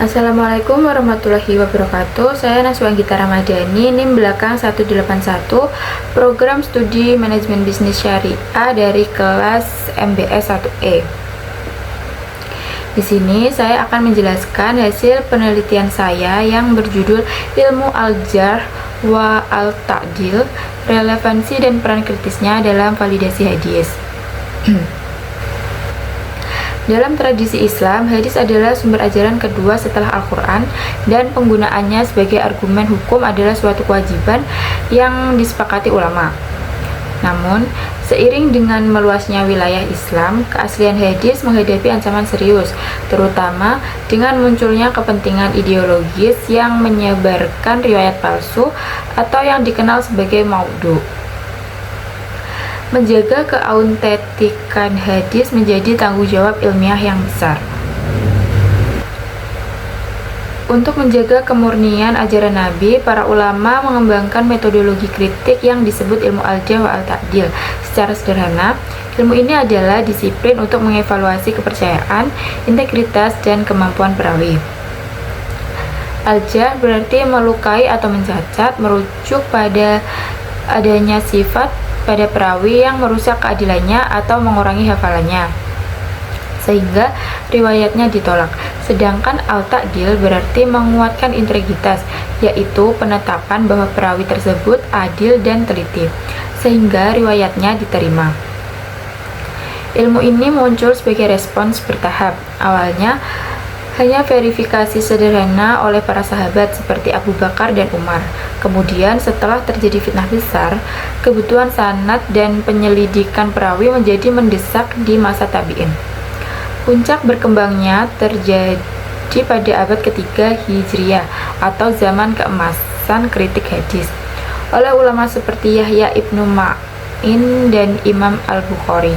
Assalamualaikum warahmatullahi wabarakatuh. Saya Naswa Anggita Ramadhani, NIM belakang 181, Program Studi Manajemen Bisnis Syariah dari kelas MBS 1E. Di sini saya akan menjelaskan hasil penelitian saya yang berjudul Ilmu Al-Jarh wa Al-Ta'dil, Relevansi dan Peran Kritisnya dalam Validasi Hadis. Dalam tradisi Islam, hadis adalah sumber ajaran kedua setelah Al-Quran, dan penggunaannya sebagai argumen hukum adalah suatu kewajiban yang disepakati ulama. Namun, seiring dengan meluasnya wilayah Islam, keaslian hadis menghadapi ancaman serius, terutama dengan munculnya kepentingan ideologis yang menyebarkan riwayat palsu atau yang dikenal sebagai maudhu. Menjaga keautentikan hadis menjadi tanggung jawab ilmiah yang besar. Untuk menjaga kemurnian ajaran Nabi, para ulama mengembangkan metodologi kritik yang disebut ilmu al-jarh wa al-ta'dil. Secara sederhana, ilmu ini adalah disiplin untuk mengevaluasi kepercayaan, integritas, dan kemampuan perawi. Al-jarh berarti melukai atau mencacat, merujuk pada adanya sifat pada perawi yang merusak keadilannya atau mengurangi hafalannya, sehingga riwayatnya ditolak. Sedangkan al-ta'dil berarti menguatkan integritas, yaitu penetapan bahwa perawi tersebut adil dan teliti, sehingga riwayatnya diterima. Ilmu ini muncul sebagai respons bertahap. Awalnya hanya verifikasi sederhana oleh para sahabat seperti Abu Bakar dan Umar. Kemudian setelah terjadi fitnah besar, kebutuhan sanad dan penyelidikan perawi menjadi mendesak di masa tabi'in. Puncak berkembangnya terjadi pada abad ketiga Hijriyah atau zaman keemasan kritik hadis oleh ulama seperti Yahya ibnu Ma'in dan Imam Al-Bukhari.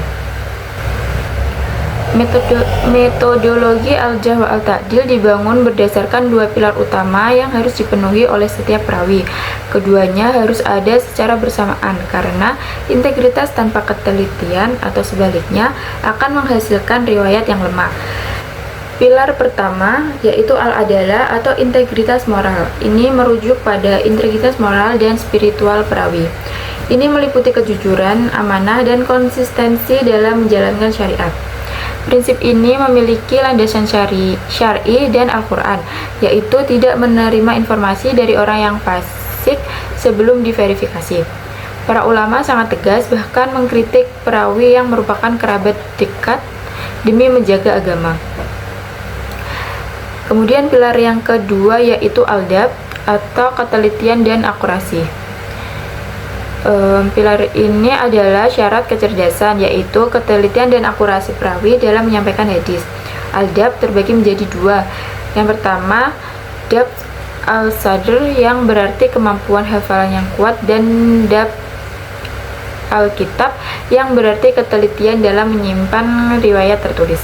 Metodologi al-jarh wa al-ta'dil dibangun berdasarkan dua pilar utama yang harus dipenuhi oleh setiap perawi. Keduanya harus ada secara bersamaan karena integritas tanpa ketelitian atau sebaliknya akan menghasilkan riwayat yang lemah. Pilar pertama yaitu al-adalah atau integritas moral. Ini merujuk pada integritas moral dan spiritual perawi. Ini meliputi kejujuran, amanah, dan konsistensi dalam menjalankan syariat. Prinsip ini memiliki landasan syar'i dan Al-Quran, yaitu tidak menerima informasi dari orang yang fasik sebelum diverifikasi. Para ulama sangat tegas, bahkan mengkritik perawi yang merupakan kerabat dekat demi menjaga agama. Kemudian pilar yang kedua yaitu al-adab atau ketelitian dan akurasi. Pilar ini adalah syarat kecerdasan, yaitu ketelitian dan akurasi perawi dalam menyampaikan hadis. Al-adab terbagi menjadi dua. Yang pertama, dab al-sadr yang berarti kemampuan hafalan yang kuat, dan dab al-kitab yang berarti ketelitian dalam menyimpan riwayat tertulis.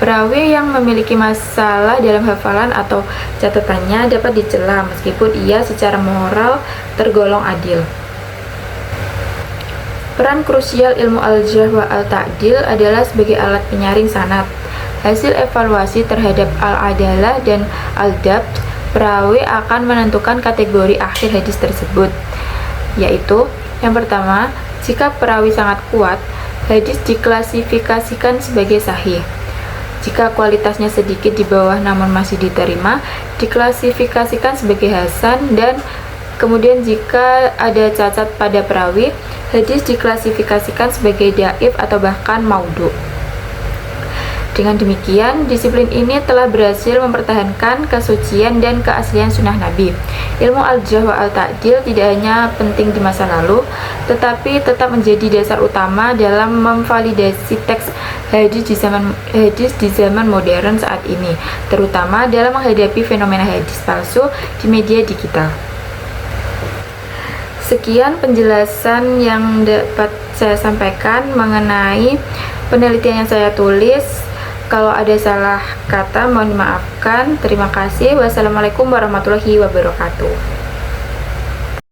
Perawi yang memiliki masalah dalam hafalan atau catatannya dapat dicela meskipun ia secara moral tergolong adil. Peran krusial ilmu al-jarh wa al-ta'dil adalah sebagai alat penyaring sanad. Hasil evaluasi terhadap al-adalah dan al-dabt, perawi akan menentukan kategori akhir hadis tersebut, yaitu yang pertama, jika perawi sangat kuat, hadis diklasifikasikan sebagai sahih. Jika kualitasnya sedikit di bawah namun masih diterima, diklasifikasikan sebagai hasan, dan kemudian jika ada cacat pada perawi, hadis diklasifikasikan sebagai dhaif atau bahkan maudhu. Dengan demikian, disiplin ini telah berhasil mempertahankan kesucian dan keaslian sunnah Nabi. Ilmu al-jarh wa al-ta'dil tidak hanya penting di masa lalu, tetapi tetap menjadi dasar utama dalam memvalidasi teks hadis di zaman modern saat ini, terutama dalam menghadapi fenomena hadis palsu di media digital. Sekian penjelasan yang dapat saya sampaikan mengenai penelitian yang saya tulis. Kalau ada salah kata mohon dimaafkan. Terima kasih. Wassalamualaikum warahmatullahi wabarakatuh.